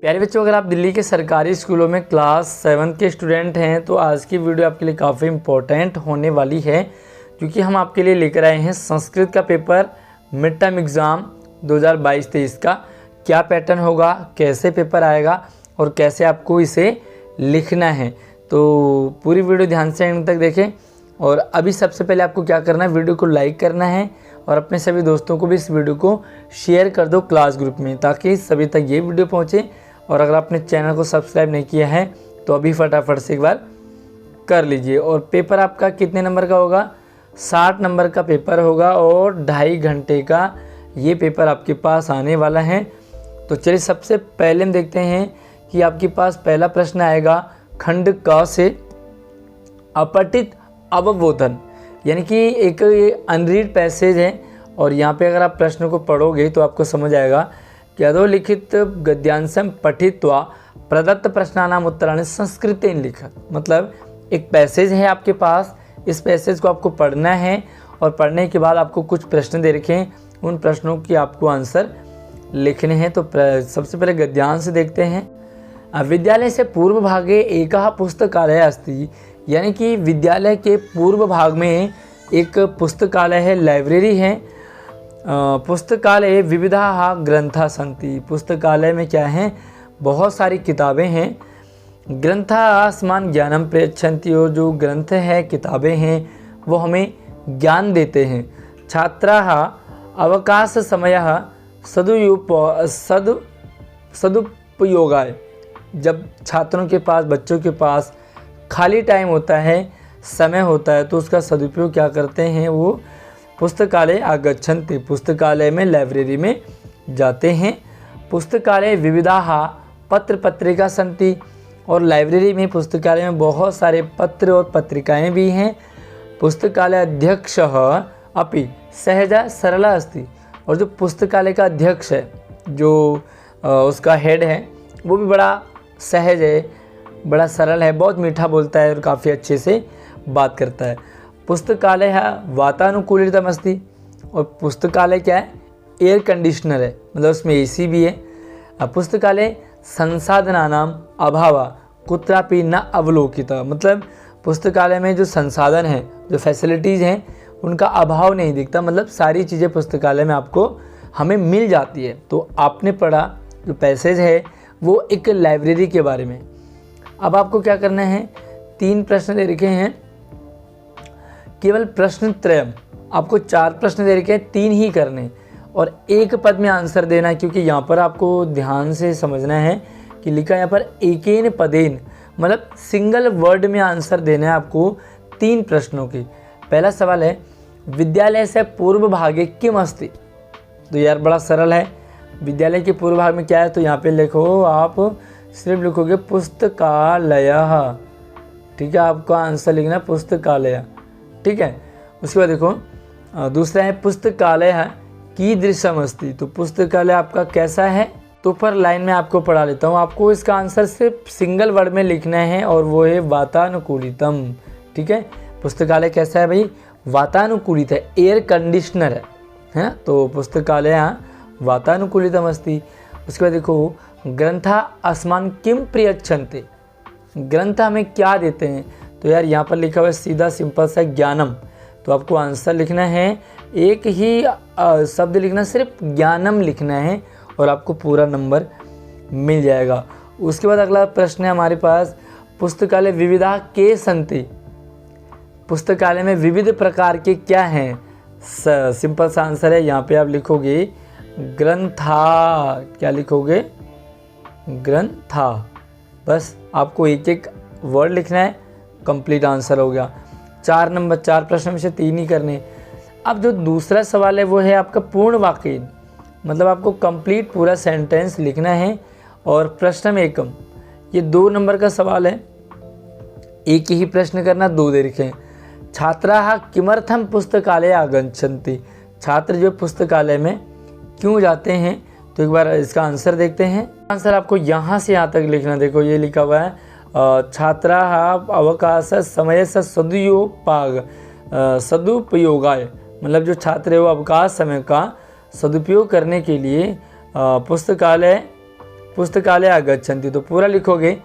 प्यारे बच्चों, अगर आप दिल्ली के सरकारी स्कूलों में क्लास 7 के स्टूडेंट हैं तो आज की वीडियो आपके लिए काफ़ी इम्पोर्टेंट होने वाली है, क्योंकि हम आपके लिए लेकर आए हैं संस्कृत का पेपर मिड टर्म एग्ज़ाम 2022-23 का। क्या पैटर्न होगा, कैसे पेपर आएगा और कैसे आपको इसे लिखना है। तो पूरी वीडियो ध्यान से एंड तक देखें। और अभी सबसे पहले आपको क्या करना है, वीडियो को लाइक करना है और अपने सभी दोस्तों को भी इस वीडियो को शेयर कर दो क्लास ग्रुप में, ताकि सभी तक ये वीडियो पहुँचे। और अगर आपने चैनल को सब्सक्राइब नहीं किया है तो अभी फटाफट से एक बार कर लीजिए। और पेपर आपका कितने नंबर का होगा, 60 नंबर का पेपर होगा और 2.5 घंटे का ये पेपर आपके पास आने वाला है। तो चलिए सबसे पहले हम देखते हैं कि आपके पास पहला प्रश्न आएगा खंड क से अपठित अवबोधन, यानी कि एक ये अनरीड पैसेज है। और यहाँ पे अगर आप प्रश्न को पढ़ोगे तो आपको समझ आएगा कि अधोलिखित गद्यांशम पठित्वा प्रदत्त प्रश्नानाम उत्तराणि संस्कृतेन लिखत। मतलब एक पैसेज है आपके पास, इस पैसेज को आपको पढ़ना है और पढ़ने के बाद आपको कुछ प्रश्न दे रखे हैं, उन प्रश्नों की आपको आंसर लिखने हैं। तो सबसे पहले गद्यांश देखते हैं। विद्यालय से पूर्व भागे एकः पुस्तकालय अस्ति, यानी कि विद्यालय के पूर्व भाग में एक पुस्तकालय है, लाइब्रेरी है। पुस्तकालय विविधा ग्रंथा सन्ति, पुस्तकालय में क्या है, बहुत सारी किताबें हैं। ग्रंथा अस्मान् ज्ञानम प्रयच्छन्ति, और जो ग्रंथ है, किताबें हैं, वो हमें ज्ञान देते हैं। छात्राः अवकाश समयः सदुपयोगाय, जब छात्रों के पास, बच्चों के पास खाली टाइम होता है, समय होता है, तो उसका सदुपयोग क्या करते हैं, वो पुस्तकालय आगच्छन्ति, पुस्तकालय में, लाइब्रेरी में जाते हैं। पुस्तकालय विविधाः पत्र पत्रिका सन्ति, और लाइब्रेरी में, पुस्तकालय में बहुत सारे पत्र और पत्रिकाएं भी हैं। पुस्तकालय अध्यक्षः अपि सहजा सरला अस्ति, और जो पुस्तकालय का अध्यक्ष है, जो उसका हेड है, वो भी बड़ा सहज है, बड़ा सरल है, बहुत मीठा बोलता है और काफ़ी अच्छे से बात करता है। पुस्तकालय है वातानुकूलितम अस्ति, और पुस्तकालय क्या है, एयर कंडीशनर है, मतलब उसमें एसी भी है। पुस्तकालय संसाधनानाम अभावा कुत्रापि न अवलोकिता, मतलब पुस्तकालय में जो संसाधन है, जो फैसिलिटीज़ हैं, उनका अभाव नहीं दिखता, मतलब सारी चीज़ें पुस्तकालय में आपको हमें मिल जाती है। तो आपने पढ़ा जो पैसेज है वो एक लाइब्रेरी के बारे में। अब आपको क्या करना है, 3 प्रश्न दे रखे हैं, केवल प्रश्न त्रयम, आपको 4 प्रश्न दे रखे हैं, 3 ही करने और 1 पद में आंसर देना है। क्योंकि यहाँ पर आपको ध्यान से समझना है कि लिखा यहाँ पर एकेन पदेन, मतलब सिंगल वर्ड में आंसर देना है आपको 3 प्रश्नों की। पहला सवाल है विद्यालय से पूर्व भागे किम अस्ति, तो यार बड़ा सरल है, विद्यालय के पूर्व भाग में क्या है, तो यहाँ पे लिखो, आप सिर्फ लिखोगे पुस्तकालयः, ठीक है, आपको आंसर लिखना पुस्तकालय, ठीक है। उसके बाद देखो दूसरा है पुस्तकालय कीदृशम अस्ति, तो पुस्तकालय आपका कैसा है, तो ऊपर लाइन में आपको पढ़ा लेता हूँ। आपको इसका आंसर सिर्फ सिंगल वर्ड में लिखना है और वो है वातानुकूलितम, ठीक है। पुस्तकालय कैसा है भाई, वातानुकूलित है, एयर कंडीशनर है, तो पुस्तकालय वातानुकूलितम अस्ति। उसके बाद देखो ग्रंथा अस्मान् किम प्रयच्छन्ति, ग्रंथ हमें क्या देते हैं, तो यार यहाँ पर लिखा हुआ है सीधा सिंपल सा ज्ञानम, तो आपको आंसर लिखना है, एक ही शब्द लिखना, सिर्फ ज्ञानम लिखना है और आपको पूरा नंबर मिल जाएगा। उसके बाद अगला प्रश्न है हमारे पास, पुस्तकालय विविधा के सन्ति, पुस्तकालय में विविध प्रकार के क्या हैं, सिंपल सा आंसर है, यहाँ पे आप लिखोगे ग्रंथा, क्या लिखोगे, ग्रंथा, बस आपको एक एक वर्ड लिखना है, कंप्लीट आंसर हो गया। 4 प्रश्न में से 3 ही करने। अब जो दूसरा सवाल है वो है आपका पूर्ण वाक्य, मतलब आपको कंप्लीट पूरा सेंटेंस लिखना है। और प्रश्न एकम, ये 2 नंबर का सवाल है, एक ही प्रश्न करना, 2 दे रखे हैं। छात्राः किमर्थम पुस्तकालय आगच्छन्ति, छात्र जो पुस्तकालय में क्यों जाते हैं, तो एक बार इसका आंसर देखते हैं। आंसर आपको यहाँ से यहाँ तक लिखना, देखो ये लिखा हुआ है छात्राः अवकाश समय से सदुपयोगाय, मतलब जो छात्र है वो अवकाश समय का सदुपयोग करने के लिए पुस्तकालय आगच्छन्ति, तो पूरा लिखोगे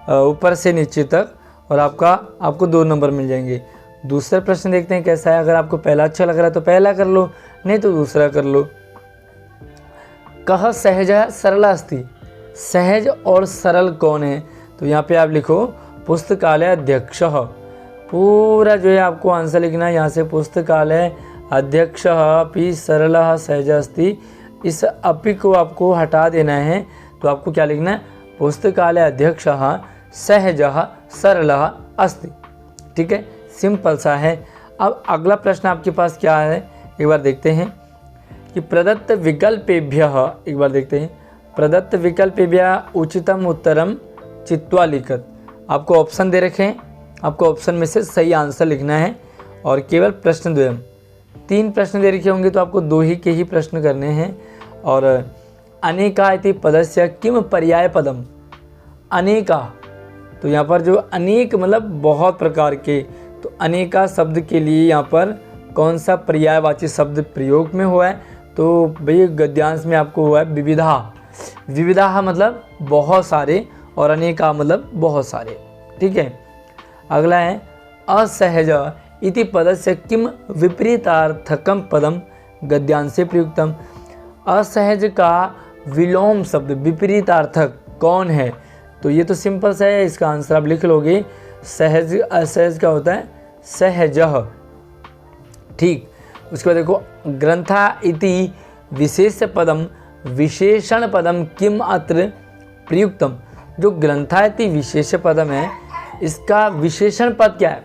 ऊपर से नीचे तक और आपको 2 नंबर मिल जाएंगे। दूसरा प्रश्न देखते हैं कैसा है। अगर आपको पहला अच्छा लग रहा है तो पहला कर लो, नहीं तो दूसरा कर लो। कह सहज सरल अस्ति, सहज और सरल कौन है? तो यहाँ पे आप लिखो पुस्तकालय अध्यक्ष। पूरा जो है आपको आंसर लिखना है यहाँ से, पुस्तकालय अध्यक्ष अपि सरल सहज अस्ति। इस अपि को आपको हटा देना है, तो आपको क्या लिखना है? पुस्तकालय अध्यक्ष सहज सरल अस्ति। ठीक है, सिंपल सा है। अब अगला प्रश्न आपके पास क्या है, एक बार देखते हैं कि प्रदत्त विकल्पेभ्यः, एक बार देखते हैं, प्रदत्त विकल्पेभ्यः उचितम उत्तरम चित्वा लिखत। आपको ऑप्शन दे रखे हैं, आपको ऑप्शन में से सही आंसर लिखना है और केवल प्रश्न द्वयम। 3 प्रश्न दे रखे होंगे तो आपको 2 ही के ही प्रश्न करने हैं। और अनेका इति पदस्य किम पर्याय पदम, अनेका, तो यहाँ पर जो अनेक मतलब बहुत प्रकार के, तो अनेका शब्द के लिए यहाँ पर कौन सा पर्यायवाची शब्द प्रयोग में हुआ है? तो भैया गद्यांश में आपको हुआ है विविधा। विविधा मतलब बहुत सारे और अनेका मतलब बहुत सारे। ठीक है, अगला है असहज इति पदस्य किम विपरीतार्थकम पदम गद्यांशे प्रयुक्तम। असहज का विलोम शब्द विपरीतार्थक कौन है? तो ये तो सिंपल सा है, इसका आंसर आप लिख लोगे। सहज, असहज का होता है सहजः। ठीक, उसके बाद देखो ग्रंथा इति विशेष पदम विशेषण पदम किम अत्र प्रयुक्तम। जो ग्रंथा इति विशेष पदम है, इसका विशेषण पद क्या है?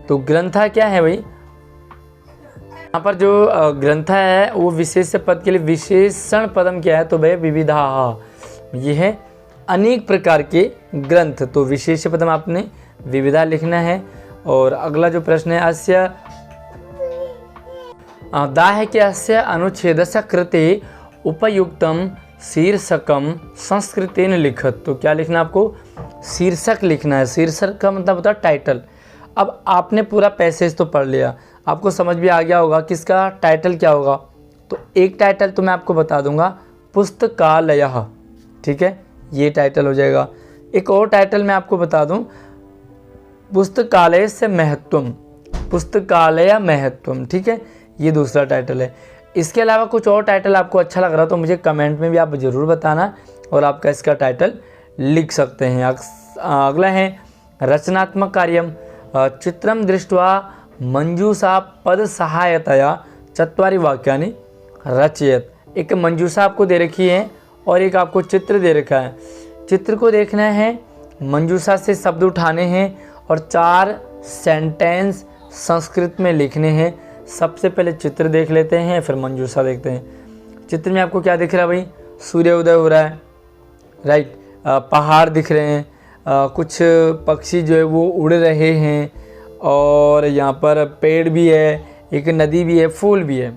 तो ग्रंथा क्या है भाई? यहाँ पर जो ग्रंथा है वो विशेष पद के लिए विशेषण पदम क्या है? तो भाई विविधा, ये है अनेक प्रकार के ग्रंथ। तो विशेष पदम आपने विविधा लिखना है। और अगला जो प्रश्न है अस्य दाह के अस्य अनुच्छेदस्य कृते उपयुक्तम शीर्षकम संस्कृतेन लिखत। तो क्या लिखना आपको? शीर्षक लिखना है। शीर्षक का मतलब होता है टाइटल। अब आपने पूरा पैसेज तो पढ़ लिया, आपको समझ भी आ गया होगा कि इसका टाइटल क्या होगा। तो एक टाइटल तो मैं आपको बता दूंगा, पुस्तकालयः। ठीक है, ये टाइटल हो जाएगा। एक और टाइटल मैं आपको बता दूं, पुस्तकालय से महत्वम, पुस्तकालय महत्वम। ठीक है, ये दूसरा टाइटल है। इसके अलावा कुछ और टाइटल आपको अच्छा लग रहा तो मुझे कमेंट में भी आप ज़रूर बताना और आपका इसका टाइटल लिख सकते हैं। अगला है रचनात्मक कार्यम चित्रम दृष्ट्वा मंजूषा पद सहायतया चत्वारि वाक्यानि रचयत। एक मंजूषा आपको दे रखी है और एक आपको चित्र दे रखा है। चित्र को देखना है, मंजूषा से शब्द उठाने हैं और 4 सेंटेंस संस्कृत में लिखने हैं। सबसे पहले चित्र देख लेते हैं, फिर मंजूषा देखते हैं। चित्र में आपको क्या दिख रहा है भाई? सूर्य उदय हो रहा है, राइट। पहाड़ दिख रहे हैं, कुछ पक्षी जो है वो उड़ रहे हैं, और यहाँ पर पेड़ भी है, एक नदी भी है, फूल भी है।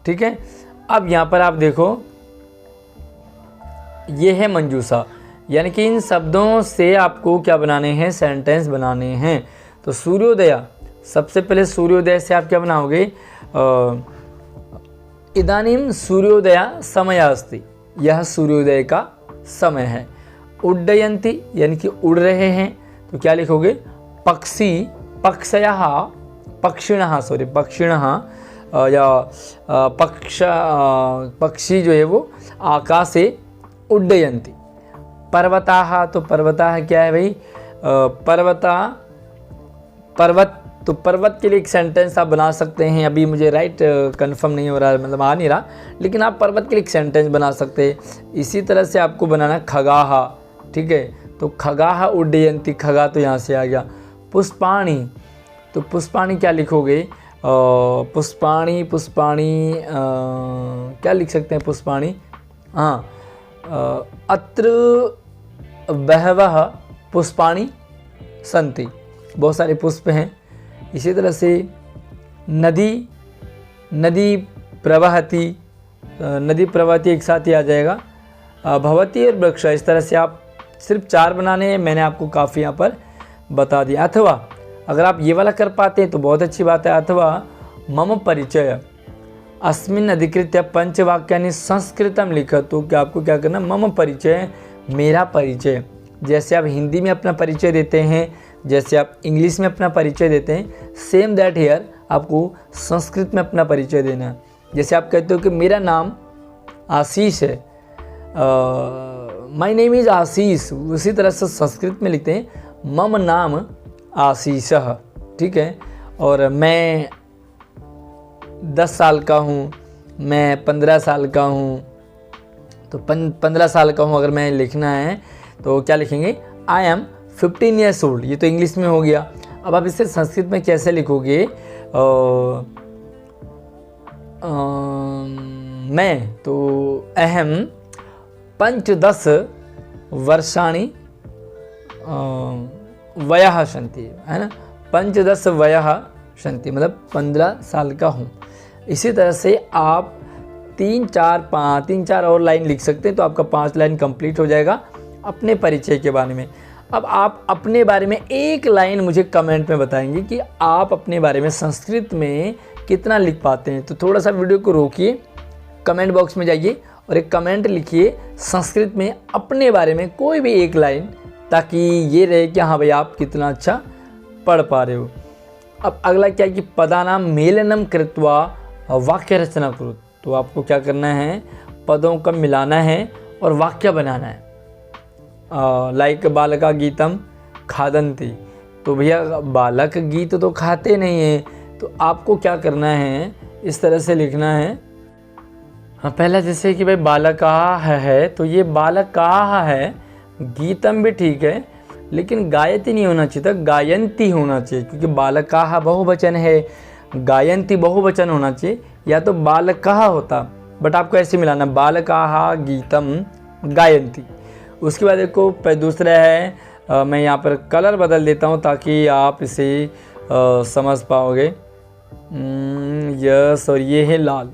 ठीक है, अब यहाँ पर आप देखो, ये है मंजूषा, यानी कि इन शब्दों से आपको क्या बनाने हैं? सेंटेंस बनाने हैं। तो सूर्योदय, सबसे पहले सूर्योदय से आप क्या बनाओगे? इदानीं सूर्योदय समय अस्ति, यह सूर्योदय का समय है। उड्डयन्ति यानी कि उड़ रहे हैं, तो क्या लिखोगे? पक्षी, पक्षयः, पक्षिणः, सॉरी पक्षिणः, या पक्षी जो है वो आकाशे उड्डयन्ति। पर्वताः, तो पर्वताः क्या है भाई? पर्वत, तो पर्वत के लिए एक सेंटेंस आप बना सकते हैं। अभी मुझे राइट कंफर्म नहीं हो रहा है, मतलब आ नहीं रहा, लेकिन आप पर्वत के लिए एक सेंटेंस बना सकते हैं। इसी तरह से आपको बनाना खगाः। ठीक है, तो खगाः उड्डयन्ति, खगा तो यहाँ से आ गया। पुष्पाणि, तो पुष्पाणि क्या लिखोगे? पुष्पाणि, पुष्पाणि क्या लिख सकते हैं? पुष्पाणि, हाँ, अत्र बहवः पुष्पाणि सन्ति, बहुत सारे पुष्प हैं। इसी तरह से नदी, नदी प्रवहति, नदी प्रवहति एक साथ ही आ जाएगा। भवति और वृक्ष, इस तरह से आप सिर्फ 4 बनाने हैं, मैंने आपको काफ़ी यहाँ पर बता दिया। अथवा अगर आप ये वाला कर पाते हैं तो बहुत अच्छी बात है। अथवा मम परिचय अस्मिन् अधिकृत्य पंचवाक्यानि संस्कृतम लिखत। तो क्या आपको क्या करना? मम परिचय, मेरा परिचय। जैसे आप हिंदी में अपना परिचय देते हैं, जैसे आप इंग्लिश में अपना परिचय देते हैं, सेम दैट हेयर आपको संस्कृत में अपना परिचय देना है। जैसे आप कहते हो कि मेरा नाम आशीष है, माई नेम इज़ आशीष, उसी तरह से संस्कृत में लिखते हैं मम नाम आशीषः, ठीक है। और मैं 10 साल का हूँ, मैं 15 साल का हूँ, तो 15 साल का हूँ अगर मैं लिखना है तो क्या लिखेंगे, आई एम 15 ईयर्स ओल्ड। ये तो इंग्लिश में हो गया। अब आप इसे संस्कृत में कैसे लिखोगे, मैं तो अहम 15 वर्षाणि वयः सन्ति, है ना, 15 वयः सन्ति मतलब 15 साल का हूँ। इसी तरह से आप 3-4 और लाइन लिख सकते हैं, तो आपका 5 लाइन कंप्लीट हो जाएगा अपने परिचय के बारे में। अब आप अपने बारे में एक लाइन मुझे कमेंट में बताएंगे कि आप अपने बारे में संस्कृत में कितना लिख पाते हैं। तो थोड़ा सा वीडियो को रोकिए, कमेंट बॉक्स में जाइए और एक कमेंट लिखिए संस्कृत में अपने बारे में कोई भी एक लाइन, ताकि ये रहे कि हाँ भाई आप कितना अच्छा पढ़ पा रहे हो। अब अगला क्या है कि पदानाम मेलनम कृत्वा वाक्य रचना करो। तो आपको क्या करना है, पदों का मिलाना है और वाक्य बनाना है। लाइक बालका गीतम खादंती, तो भैया बालक गीत तो खाते नहीं हैं, तो आपको क्या करना है, इस तरह से लिखना है। हाँ, पहला जैसे कि भाई बालकाः है, तो ये बालकाः है, गीतम भी ठीक है, लेकिन गायती नहीं होना चाहिए था, गायंती होना चाहिए, क्योंकि बालकाः बहुवचन है, गायंती बहुवचन होना चाहिए, या तो बालकाः होता, बट आपको ऐसे मिलाना बालकाः गीतम गायंती। उसके बाद देखो दूसरा है, मैं यहाँ पर कलर बदल देता हूँ ताकि आप इसे समझ पाओगे। यस, और ये है लाल,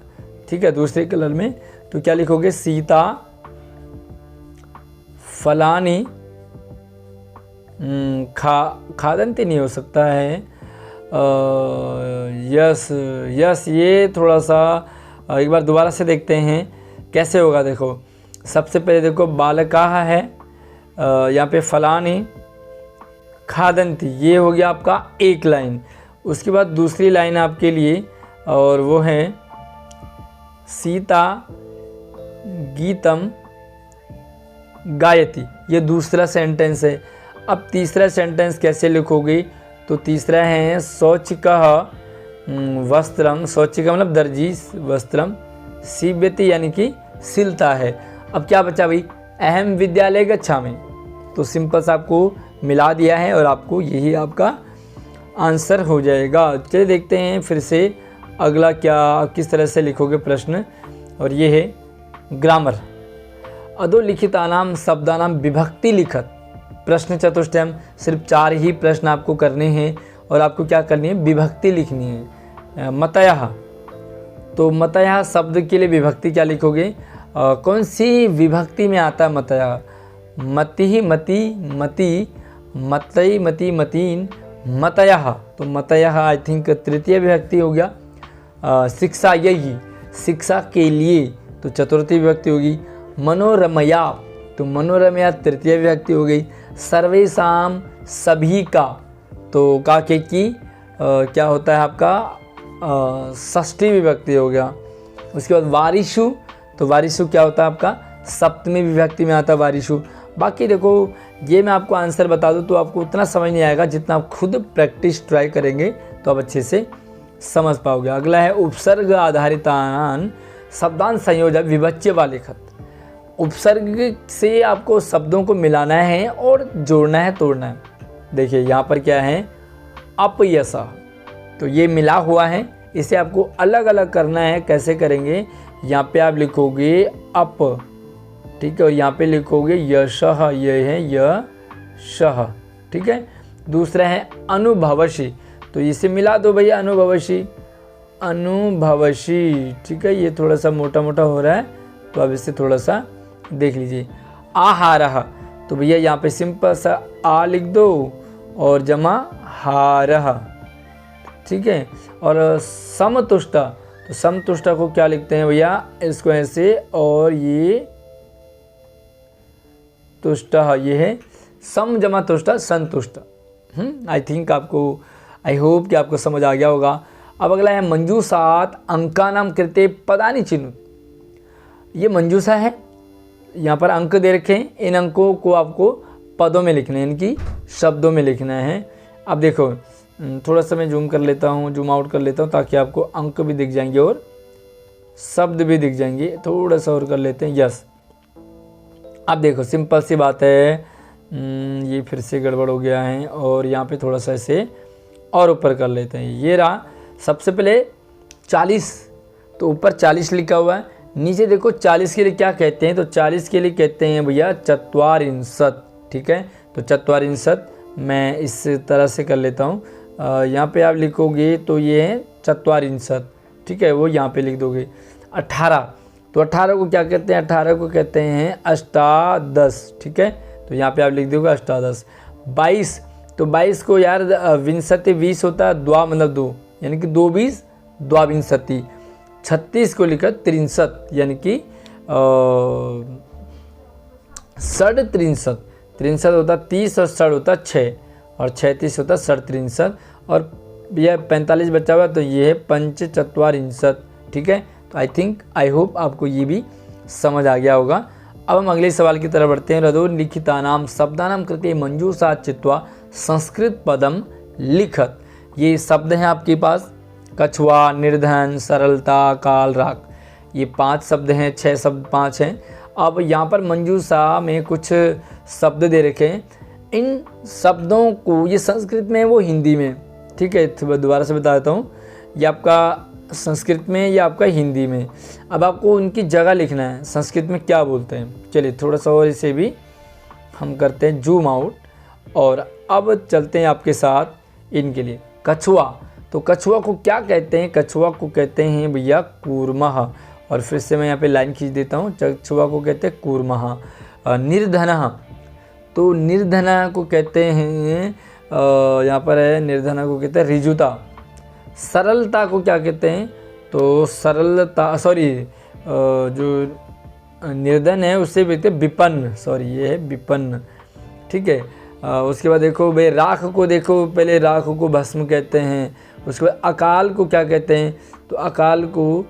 ठीक है, दूसरे कलर में। तो क्या लिखोगे, सीता फलानी खादंती नहीं हो सकता है। यस यस, ये थोड़ा सा एक बार दोबारा से देखते हैं कैसे होगा। देखो सबसे पहले देखो बालकाः है, यहाँ पे फलानी खादंती, ये हो गया आपका एक लाइन। उसके बाद दूसरी लाइन आपके लिए, और वो है सीता गीतम गायती, ये दूसरा सेंटेंस है। अब तीसरा सेंटेंस कैसे लिखोगे, तो तीसरा है शौचिकः वस्त्रम, शौचिकः मतलब दर्जी, वस्त्रम सीव्यति यानी कि सिलता है। अब क्या बचा भाई, अहम विद्यालय गच्छामि, तो सिंपल सा आपको मिला दिया है और आपको यही आपका आंसर हो जाएगा। चलिए देखते हैं फिर से अगला क्या किस तरह से लिखोगे प्रश्न, और ये है ग्रामर। अधोलिखितानाम शब्दानाम विभक्ति लिखत, प्रश्न चतुष्टयम, सिर्फ 4 ही प्रश्न आपको करने हैं और आपको क्या करनी है, विभक्ति लिखनी है। मतयः, तो मतयः शब्द के लिए विभक्ति क्या लिखोगे, कौन सी विभक्ति में आता है मतयः, मति मति मति मतई मति मतीन मतयः, तो मतयः आई थिंक तृतीय विभक्ति हो गया। शिक्षा यही, शिक्षा के लिए, तो चतुर्थी विभक्ति होगी। मनोरमया, तो मनोरमया तृतीय विभक्ति हो गई। सर्वेषाम सभी का, तो का के की क्या होता है आपका षष्ठी विभक्ति हो गया। उसके बाद वारिशु, तो वारिशु क्या होता है आपका सप्तमी विभक्ति में आता है वारिशु। बाकी देखो ये मैं आपको आंसर बता दूं तो आपको उतना समझ नहीं आएगा, जितना आप खुद प्रैक्टिस ट्राई करेंगे तो आप अच्छे से समझ पाओगे। अगला है उपसर्ग आधारितान शब्दांश संयोजक विभज्य व लिखत। उपसर्ग से आपको शब्दों को मिलाना है और जोड़ना है, तोड़ना है। देखिए यहाँ पर क्या है, अपयसा, तो ये मिला हुआ है, इसे आपको अलग अलग करना है। कैसे करेंगे, यहाँ पे आप लिखोगे अप, ठीक है, और यहाँ पे लिखोगे यशः, ये है यशः, ठीक है। दूसरा है अनुभवशी, तो इसे मिला दो भैया, अनुभवशी अनुभवशी, ठीक है। ये थोड़ा सा मोटा मोटा हो रहा है तो अब इसे थोड़ा सा देख लीजिए। आहारः, तो भैया यहाँ पे सिंपल सा आ लिख दो और जमा हारः, ठीक है। और समतुष्टा, तो समतुष्टा को क्या लिखते हैं भैया, इसको ऐसे, और ये तुष्टः, ये है सम जमा तुष्ट संतुष्ट। आई थिंक आपको, आई होप कि आपको समझ आ गया होगा। अब अगला है मंजूषात अंकानाम कृते पदानि चिन्ह। ये मंजूषा है, यहाँ पर अंक दे रखे हैं, इन अंकों को आपको पदों में लिखना है, इनकी शब्दों में लिखना है। अब देखो थोड़ा सा मैं जूम कर लेता हूँ, जूम आउट कर लेता हूँ ताकि आपको अंक भी दिख जाएंगे और शब्द भी दिख जाएंगे। थोड़ा सा और कर लेते हैं, यस। अब देखो सिंपल सी बात है, ये फिर से गड़बड़ हो गया है और यहाँ पे थोड़ा सा ऐसे और ऊपर कर लेते हैं। ये रहा सबसे पहले 40, तो ऊपर 40 लिखा हुआ है, नीचे देखो 40 के लिए क्या कहते हैं, तो 40 के लिए कहते हैं भैया चत्वारिंशत्। ठीक है, तो चत्वारिंशत् मैं इस तरह से कर लेता हूँ। यहाँ पे आप लिखोगे तो ये है चत्वारिंशत्, ठीक है, वो यहाँ पे लिख दोगे। 18, तो 18 को क्या कहते हैं, 18 को कहते हैं अष्टादश। ठीक है, तो यहाँ पे आप लिख दोगे अष्टादश। 22, तो 22 को यार विंशति 20 होता है, द्वा मतलब 2, यानी कि 2 20 द्वाविंशति। 36 को लिखा 63, यानी कि षड 63, 63 होता 30 और षड होता 6 और 36 होता षड 63। और यह 45 बचा हुआ, तो ये है पंचचत्वारिंशत्। ठीक है, तो आई थिंक, आई होप आपको ये भी समझ आ गया होगा। अब हम अगले सवाल की तरफ बढ़ते हैं। रदोल्लिखितानां शब्दानां कृते मंजूषा चित्वा संस्कृत पदम लिखत। ये शब्द हैं आपके पास, कछुआ, निर्धन, सरलता, काल, राग, ये 5 शब्द हैं, 6 शब्द 5 हैं। अब यहाँ पर मंजूषा में कुछ शब्द दे रखे हैं, इन शब्दों को, ये संस्कृत में है वो हिंदी में। ठीक है, दोबारा से बता देता हूँ, ये आपका संस्कृत में या आपका हिंदी में। अब आपको उनकी जगह लिखना है, संस्कृत में क्या बोलते हैं। चलिए थोड़ा सा और इसे भी हम करते हैं जूम आउट, और अब चलते हैं आपके साथ इनके लिए। कछुआ, तो कछुआ को क्या कहते हैं, कछुआ को कहते हैं भैया कूर्मः। और फिर से मैं यहाँ पे लाइन खींच देता हूँ, कछुआ को कहते हैं कूर्मः। निर्धनः, तो निर्धना को कहते हैं, यहाँ पर है निर्धना को कहते हैं ऋजुता। सरलता को क्या कहते हैं, तो सरलता, सॉरी जो निर्धन है उससे कहते हैं विपन्न, सॉरी ये है विपन्न। ठीक है, उसके बाद देखो भाई राख को, देखो पहले राख को भस्म कहते हैं। उसके बाद अकाल को क्या कहते हैं, तो अकाल को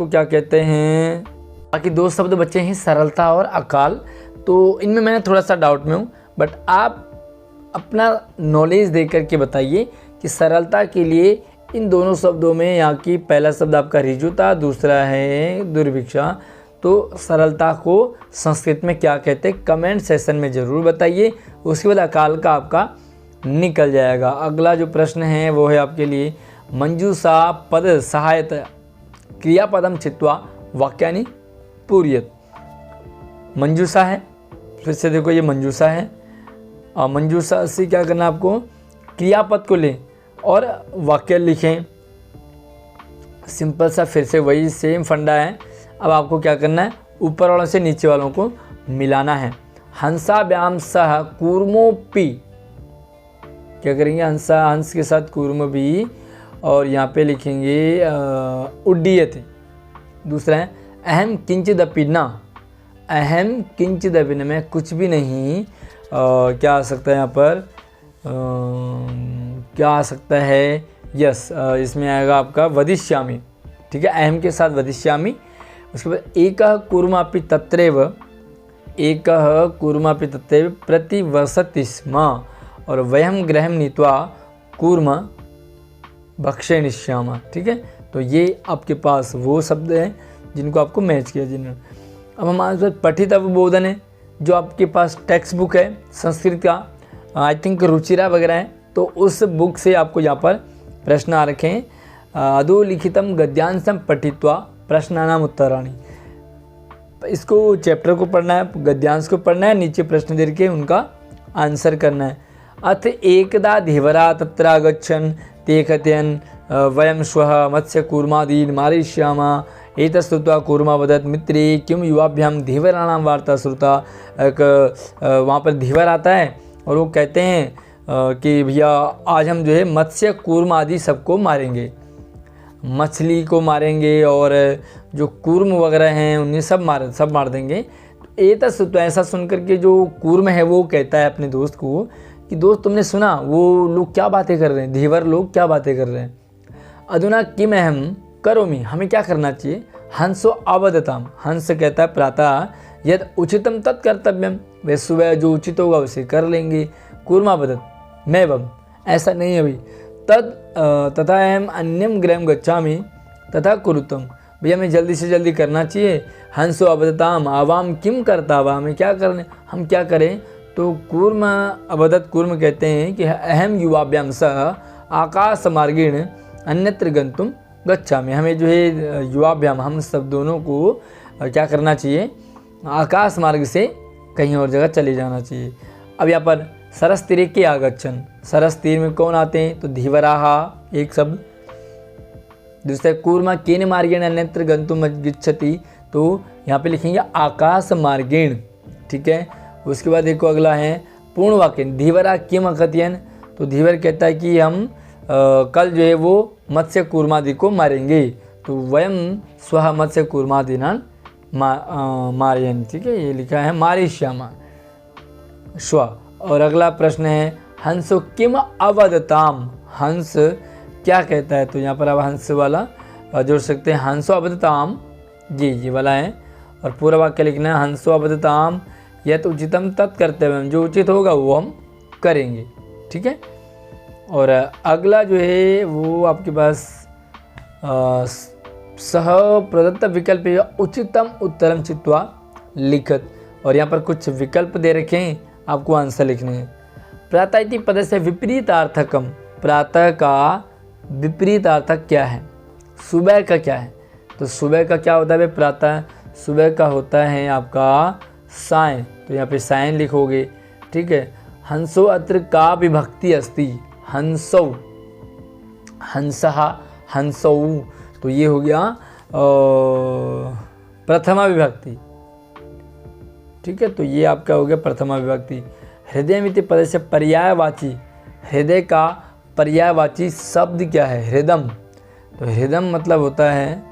क्या कहते हैं। बाकी 2 शब्द बचे हैं, सरलता और अकाल, तो इनमें मैं थोड़ा सा डाउट में हूँ, बट आप अपना नॉलेज दे करके बताइए कि सरलता के लिए इन दोनों शब्दों में, यहाँ की पहला शब्द आपका ऋजुता, दूसरा है दुर्भिक्षा, तो सरलता को संस्कृत में क्या कहते हैं, कमेंट सेशन में ज़रूर बताइए। उसके बाद अकाल का आपका निकल जाएगा। अगला जो प्रश्न है वो है आपके लिए, मंजूषा पद सहायता क्रियापदम चित्वा वाक्यानि पूर्यत। मंजूषा है, फिर से देखो ये मंजूषा है, और मंजूषा से क्या करना है आपको, क्रियापद को लें और वाक्य लिखें। सिंपल सा, फिर से वही सेम फंडा है। अब आपको क्या करना है, ऊपर वालों से नीचे वालों को मिलाना है। हंसाभ्याम सह कूर्मोपि, क्या करेंगे, हंस के साथ कूर्म भी, और यहाँ पे लिखेंगे उड्डीयते। दूसरा है अहम किंचिदपि न, अहम किंचिदपि न, मैं कुछ भी नहीं। क्या आ सकता है यहाँ पर, क्या आ सकता है, यस, इसमें आएगा आपका वदिष्यामि। ठीक है, अहम के साथ वदिष्यामि। उसके बाद एकः कूर्मापि तत्रैव, एकः कूर्मापि तत्रैव प्रतिवसति स्म, और वयं गृहं नीत्वा कूर्म भक्षयिष्यामः। ठीक है, तो ये आपके पास वो शब्द हैं जिनको आपको मैच किया जिन्होंने। अब हमारे पास पठित अवबोधन है, जो आपके पास टेक्स्ट बुक है संस्कृत का, आई थिंक रुचिरा वगैरह है, तो उस बुक से आपको यहाँ पर प्रश्न आ रखे हैं। अधोलिखितम गद्यांशम पठित्वा प्रश्नानाम उत्तराणि, इसको चैप्टर को पढ़ना है, गद्यांश को पढ़ना है, नीचे प्रश्न दे के उनका आंसर करना है। अथ एकदा धीवरा तत्रागच्छन् ते कथयन् वयं श्वः मत्स्य कूर्मादीन् मारयिष्यामः। एतस्तुत्वा कूर्मा वदत् मित्रे किं युवाभ्याम धीवराणां वार्ता श्रुता। वहाँ पर धीवर आता है और वो कहते हैं कि भैया आज हम जो है मत्स्य कूर्म आदि सबको मारेंगे, मछली को मारेंगे और जो कूर्म वगैरह हैं उन्हें सब मार देंगे। ये तो ऐसा सुन करके जो कूर्म है वो कहता है अपने दोस्त को कि दोस्त तुमने सुना वो लोग क्या बातें कर रहे हैं, धीवर लोग क्या बातें कर रहे हैं। अधुना किम अहम करोमि, हमें क्या करना चाहिए। हंसो अवदताम, हंस कहता है प्रातः यद उचितम तत् कर्तव्यम, वे सुबह जो उचित होगा उसे कर लेंगे। कूर्मा वदत मैं बम, ऐसा नहीं अभी। तथा अहम अन्यम गृहम गच्छामि तथा कुरुतम, भैया हमें जल्दी से जल्दी करना चाहिए। हंसो अवदताम आवाम किम करता वा, हमें क्या करने, हम क्या करें। तो कूर्म अवदत, कूर्म कहते हैं कि अहम युवाभ्याम सह आकाश मार्गेण अन्यत्र गंतुम गच्छामि, हमें जो है युवाभ्याम हम सब दोनों को क्या करना चाहिए, आकाश मार्ग से कहीं और जगह चले जाना चाहिए। अब यहाँ पर सरस तीरे के आगच्छन, सरस तीर में कौन आते हैं, तो धीवराहा एक शब्द। दूसरा कूर्मा केन मार्गेण अन्यत्र गंतुम गच्छति, तो यहाँ पे लिखेंगे आकाश मार्गेण, ठीक है। उसके बाद देखो अगला है पूर्ण वाक्य, धीवरा किम अकथयन, तो धीवर कहता है कि हम कल जो है वो मत्स्य कूर्मादि को मारेंगे, तो वयम स्वः मत्स्य कूर्मादिनान मारयन, ठीक है, ये लिखा है मारिष्यामा स्व। और अगला प्रश्न है हंसो किम अवदताम, हंस क्या कहता है, तो यहाँ पर अब हंस वाला जोड़ सकते हैं, हंसो अवदताम, ये वाला है। और पूरा वाक्य लिखना है हंसो अवदताम यत उचितम तत्कर्तव्यम, जो उचित होगा वो हम करेंगे, ठीक है। और अगला जो है वो आपके पास सह प्रदत्त विकल्प उचितम उत्तरम चित्वा लिखत, और यहाँ पर कुछ विकल्प दे रखे हैं, आपको आंसर लिखने हैं। प्रातः इति पद से विपरीतार्थकम, प्रातः का विपरीतार्थक क्या है, सुबह का क्या है, तो सुबह का क्या होता है भाई, प्रातः सुबह का होता है आपका सायं, तो यहाँ पे सायं लिखोगे, ठीक है। हंसो अत्र का विभक्ति अस्ति, हंसौ, हंसहा, हंसौ, तो ये हो गया प्रथमा विभक्ति, ठीक है, तो ये आपका हो गया प्रथमा विभक्ति। हृदय मिति पद से पर्यायवाची, हृदय का पर्यायवाची शब्द क्या है, हृदम, तो हृदम मतलब होता है,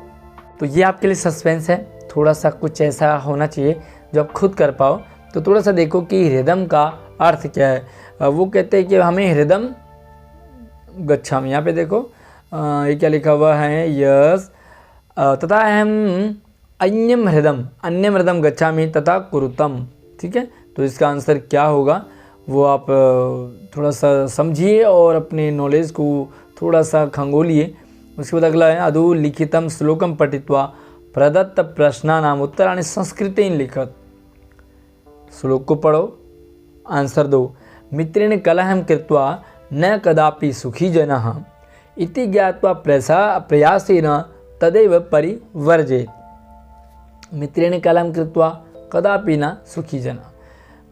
तो ये आपके लिए सस्पेंस है, थोड़ा सा कुछ ऐसा होना चाहिए जो आप खुद कर पाओ। तो थोड़ा सा देखो कि हृदम का अर्थ क्या है। वो कहते हैं कि हमें हृदम गच्छामि, यहाँ पे देखो ये क्या लिखा हुआ है, यस तथा अहम अन्यम हृदम गच्छामि तथा कुरुतम, ठीक है। तो इसका आंसर क्या होगा वो आप थोड़ा सा समझिए और अपने नॉलेज को थोड़ा सा खंगोलिए। उसके बाद अगला है अधु लिखितम श्लोकम पठित्वा प्रदत्त प्रश्नानाम उत्तराणि संस्कृतेन लिखत, श्लोक को पढ़ो, आंसर दो। मित्रेण कलहं कृत्वा न कदापि सुखी जनः इति ज्ञात्वा प्रयासेन तदेव परिवर्जेत। मित्रेण कलहं कृत्वा कदापि न सुखी जनः,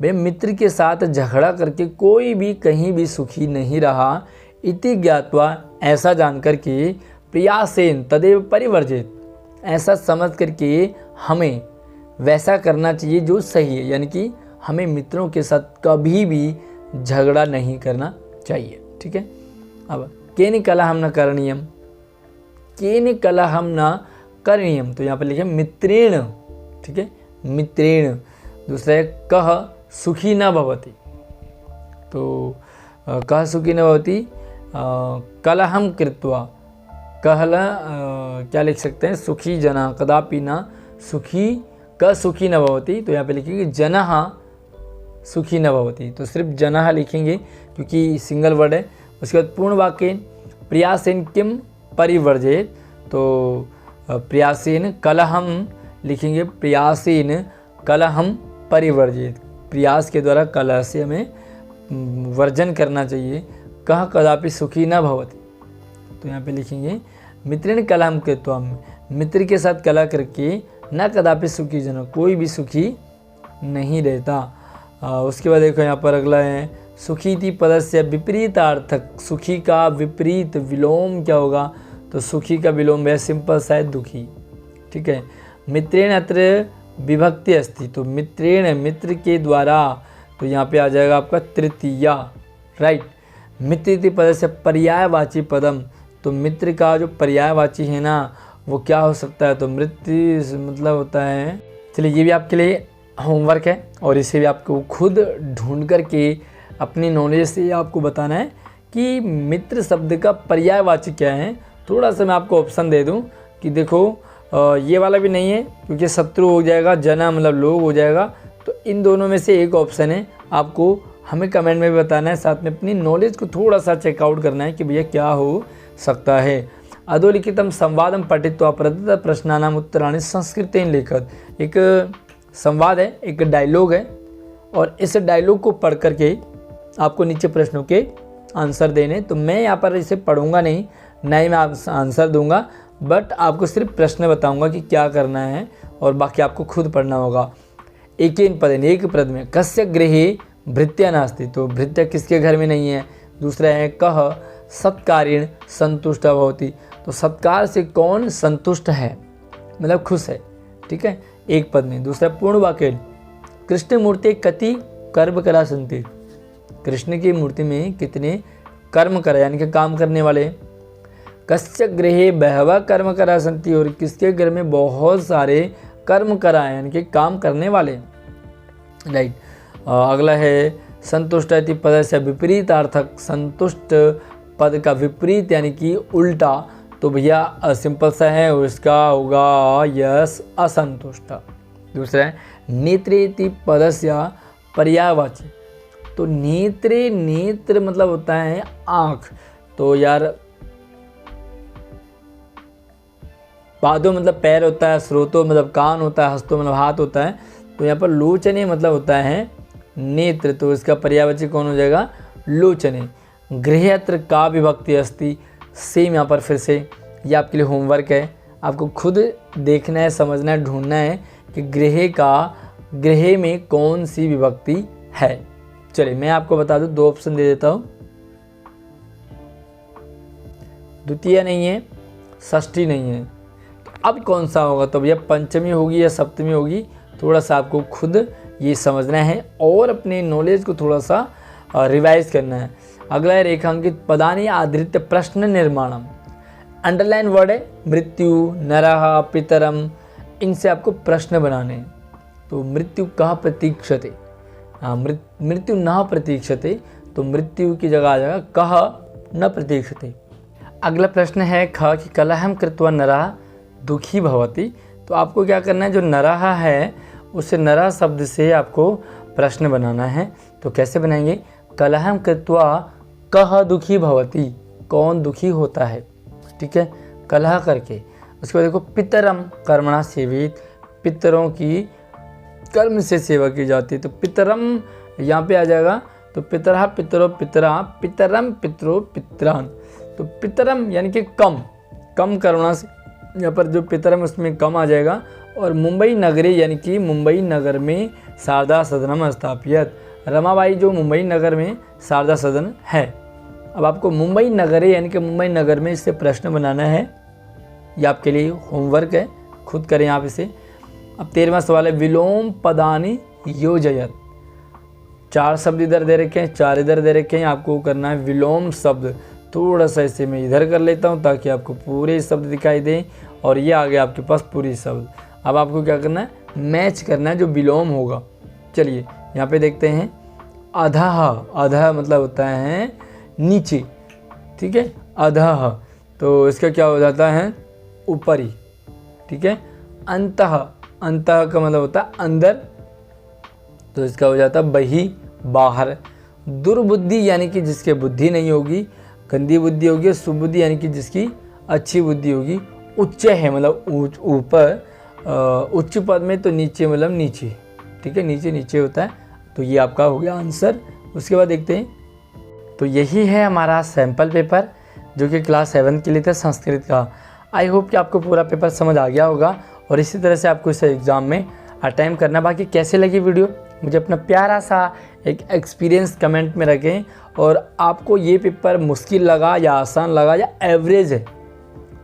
वे मित्र के साथ झगड़ा करके कोई भी कहीं भी सुखी नहीं रहा। इति ज्ञात्वा, ऐसा जानकर के, प्रयासेन तदेव परिवर्जित, ऐसा समझ करके हमें वैसा करना चाहिए जो सही है, यानी कि हमें मित्रों के साथ कभी भी झगड़ा नहीं करना चाहिए, ठीक है। अब केन कलहम न करणीयम, केन कलहम न करणीयम, तो यहाँ पर लिखे मित्रेण, ठीक है, मित्रेण। दूसरा है कह सुखी न भवति, तो कह सुखी न भवति, कलहम कृत्वा, कहला क्या लिख सकते हैं, सुखी जना कदापि न सुखी, क सुखी न भवति, तो यहाँ पे लिखेंगे जनः सुखी न भवति, तो सिर्फ जनः लिखेंगे क्योंकि सिंगल वर्ड है। उसके बाद पूर्ण वाक्य प्रयासेन किम परिवर्जेत, तो प्रयासेन कलहम लिखेंगे, प्रयासेन कलहम परिवर्जित, प्रयास के द्वारा कलह से हमें वर्जन करना चाहिए। कह कदापि सुखी न भवति, तो यहाँ पे लिखेंगे मित्रेण कलहम कृत्वा, मित्र के साथ कलह करके न कदापि सुखी जन, कोई भी सुखी नहीं रहता। उसके बाद देखो यहाँ पर अगला है सुखी थी पदस्य विपरीतार्थक, सुखी का विपरीत विलोम क्या होगा, तो सुखी का विलोम है सिंपल सा है दुखी, ठीक है। मित्रेण अत्र विभक्ति अस्ति, तो मित्रेण मित्र के द्वारा, तो यहाँ पे आ जाएगा आपका तृतीया, राइट। मित्र थी पद से पर्यायवाची पदम, तो मित्र का जो पर्यायवाची है ना वो क्या हो सकता है, तो मृत्यु मतलब होता है। चलिए ये भी आपके लिए होमवर्क है और इसे भी आपको खुद ढूंढ करके अपनी नॉलेज से आपको बताना है कि मित्र शब्द का पर्यायवाची क्या है। थोड़ा सा मैं आपको ऑप्शन दे दूं कि देखो ये वाला भी नहीं है क्योंकि शत्रु हो जाएगा, जना मतलब लोग हो जाएगा, तो इन दोनों में से एक ऑप्शन है। आपको हमें कमेंट में भी बताना है, साथ में अपनी नॉलेज को थोड़ा सा चेकआउट करना है कि भैया क्या हो सकता है। अधोलिखितम संवादम पठित्वा प्रदत्त प्रश्नानाम उत्तराणि संस्कृतेन लिखत। एक संवाद है, एक डायलॉग है और इस डायलॉग को पढ़ करके आपको नीचे प्रश्नों के आंसर देने। तो मैं यहाँ पर इसे पढ़ूंगा नहीं, ना ही मैं आंसर दूंगा, बट आपको सिर्फ प्रश्न बताऊंगा कि क्या करना है और बाकी आपको खुद पढ़ना होगा। एकेन पदेन, एक पद में, कस्य गृहे भृत्या नास्ति, तो भृत्या किसके घर में नहीं है। दूसरा है कह सत्कारेण संतुष्ट भवति, तो सत्कार से कौन संतुष्ट है, मतलब खुश है, ठीक है, एक पद में। दूसरा पूर्ण वाक्य, कृष्ण मूर्ति कति कर्म करा संति, कृष्ण की मूर्ति में कितने कर्म करा यानी कि काम करने वाले। कस्य गृहे बहवा कर्म करा संति, और किसके घर में बहुत सारे कर्म करा यानी कि काम करने वाले, राइट। अगला है संतुष्ट इति पद से विपरीतार्थक, संतुष्ट पद का विपरीत यानी कि उल्टा, तो भैया सिंपल सा है और इसका होगा यस असंतुष्ट। दूसरा है नेत्रेति पदस्य पर्यायवाची, तो नेत्रे, नेत्र मतलब होता है आँख, तो यार पादों मतलब पैर होता है, स्रोतो मतलब कान होता है, हस्तो मतलब हाथ होता है, तो यहाँ पर लोचने मतलब होता है नेत्र, तो इसका पर्यायवाची कौन हो जाएगा, लोचने। गृहत्र का विभक्ति अस्ति, सेम यहाँ पर फिर से ये आपके लिए होमवर्क है, आपको खुद देखना है, समझना है, ढूंढना है कि गृह में कौन सी विभक्ति है। चलिए मैं आपको बता दूं, दो ऑप्शन दे देता हूँ, द्वितीय नहीं है, षष्ठी नहीं है, तो अब कौन सा होगा, तो भैया पंचमी होगी या सप्तमी होगी, थोड़ा सा आपको खुद ये समझना है और अपने नॉलेज को थोड़ा सा रिवाइज करना है। अगला है रेखांकित पदानि आधृत्य प्रश्न निर्माणम, अंडरलाइन वर्ड है मृत्यु, नरः, पितरम, इनसे आपको प्रश्न बनाने हैं। तो मृत्यु कहाँ प्रतीक्षते, मृत्यु न प्रतीक्षते, तो मृत्यु की जगह आ जाएगा कह न प्रतीक्षते। अगला प्रश्न है ख कि कलहम कृत्वा नरः दुखी भवति, तो आपको क्या करना है, जो नरः है उसे नरः शब्द से आपको प्रश्न बनाना है। तो कैसे बनाएंगे, कलहम कृत्वा कह दुखी भवति, कौन दुखी होता है, ठीक है, कलह करके। उसके बाद देखो पितरम कर्मणा सेवित, पितरों की कर्म से सेवा की जाती है, तो पितरम यहाँ पे आ जाएगा, तो पितरहा पितरो पितरा, पितरम पितरो पितरान, तो पितरम यानी कि कम कर्मणा से, यहाँ पर जो पितरम उसमें कम आ जाएगा। और मुंबई नगरे यानी कि मुंबई नगर में शारदा सदनम स्थापित, रमाबाई जो मुंबई नगर में शारदा सदन है। अब आपको मुंबई नगरे यानी कि मुंबई नगर में इससे प्रश्न बनाना है, ये आपके लिए होमवर्क है, खुद करें आप इसे। अब 13वां सवाल है विलोम पदानि योजयत, 4 शब्द इधर दे रखे हैं, 4 इधर दे रखे हैं, आपको करना है विलोम शब्द। थोड़ा सा इसे मैं इधर कर लेता हूँ ताकि आपको पूरे शब्द दिखाई दें, और ये आ गया आपके पास पूरी शब्द। अब आपको क्या करना है, मैच करना है जो विलोम होगा। चलिए यहाँ पे देखते हैं, अधः, अधः मतलब होता है नीचे, ठीक है, अधः, तो इसका क्या हो जाता है ऊपरी, ठीक है। अंतः, अंतः का मतलब होता है अंदर, तो इसका हो जाता है बही, बाहर। दुर्बुद्धि यानी कि जिसके बुद्धि नहीं होगी, गंदी बुद्धि होगी। सुबुद्धि यानी कि जिसकी अच्छी बुद्धि होगी। उच्च है मतलब ऊपर, उच्च पद में तो नीचे मतलब नीचे, ठीक है, नीचे नीचे होता है, तो ये आपका हो गया आंसर। उसके बाद देखते हैं, तो यही है हमारा सैम्पल पेपर जो कि क्लास 7 के लिए था संस्कृत का। आई होप कि आपको पूरा पेपर समझ आ गया होगा और इसी तरह से आपको इस एग्ज़ाम में अटेम्प्ट करना। बाकी कैसे लगी वीडियो, मुझे अपना प्यारा सा एक एक्सपीरियंस कमेंट में रखें, और आपको ये पेपर मुश्किल लगा या आसान लगा या एवरेज है,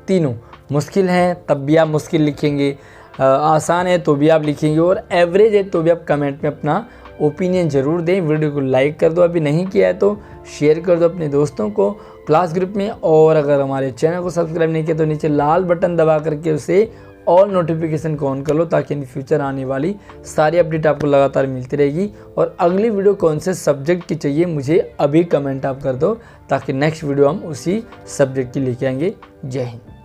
तीनों मुश्किल हैं तब भी आप मुश्किल लिखेंगे, आसान है तो भी आप लिखेंगे, और एवरेज है तो भी आप कमेंट में अपना ओपिनियन ज़रूर दें। वीडियो को लाइक कर दो, अभी नहीं किया है तो शेयर कर दो अपने दोस्तों को क्लास ग्रुप में, और अगर हमारे चैनल को सब्सक्राइब नहीं किया तो नीचे लाल बटन दबा करके उसे ऑल नोटिफिकेशन को ऑन कर लो ताकि इन फ्यूचर आने वाली सारी अपडेट आपको लगातार मिलती रहेगी। और अगली वीडियो कौन से सब्जेक्ट की चाहिए मुझे अभी कमेंट आप कर दो ताकि नेक्स्ट वीडियो हम उसी सब्जेक्ट की लेके आएंगे। जय हिंद।